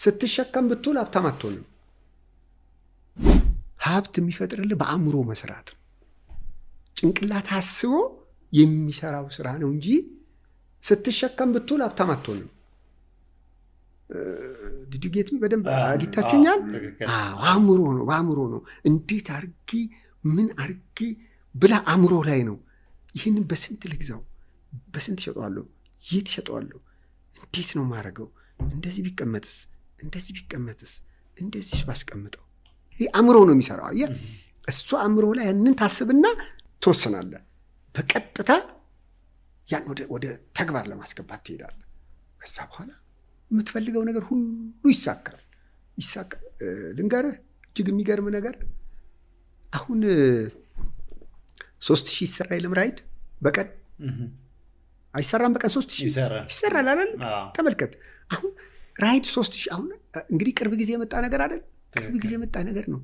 ስትሸከም ብትውል ሀብታም አትሆንም። ሀብት የሚፈጥርልህ በአእምሮ መስራት ነው። ጭንቅላት አስቦ የሚሰራው ስራ ነው እንጂ ስትሸከም ብትውል ሀብታም አትሆንም። ዲዱጌትም በደንብ አግኝታችሁኛል። በአእምሮ ነው። እንዴት አርጊ ምን አርጊ ብላ አእምሮ ላይ ነው። ይህንን በስንት ልግዛው፣ በስንት ሸጠዋለሁ፣ የት ሸጠዋለሁ፣ እንዴት ነው ማረገው፣ እንደዚህ ቢቀመጥስ፣ እንደዚህ ቢቀመጥስ፣ እንደዚህ ባስቀምጠው። ይህ አእምሮ ነው የሚሰራው። አየህ፣ እሱ አእምሮ ላይ ያንን ታስብና ትወስናለህ። በቀጥታ ያን ወደ ተግባር ለማስገባት ትሄዳለህ። ከዛ በኋላ የምትፈልገው ነገር ሁሉ ይሳካል። ልንገርህ እጅግ የሚገርም ነገር፣ አሁን 3000 ይሰራ የለም ራይድ በቀን አይሰራም። በቀን 3000 ይሰራል አይደል? ተመልከት። አሁን ራይድ 3000 አሁን እንግዲህ ቅርብ ጊዜ የመጣ ነገር አይደል? ቅርብ ጊዜ የመጣ ነገር ነው።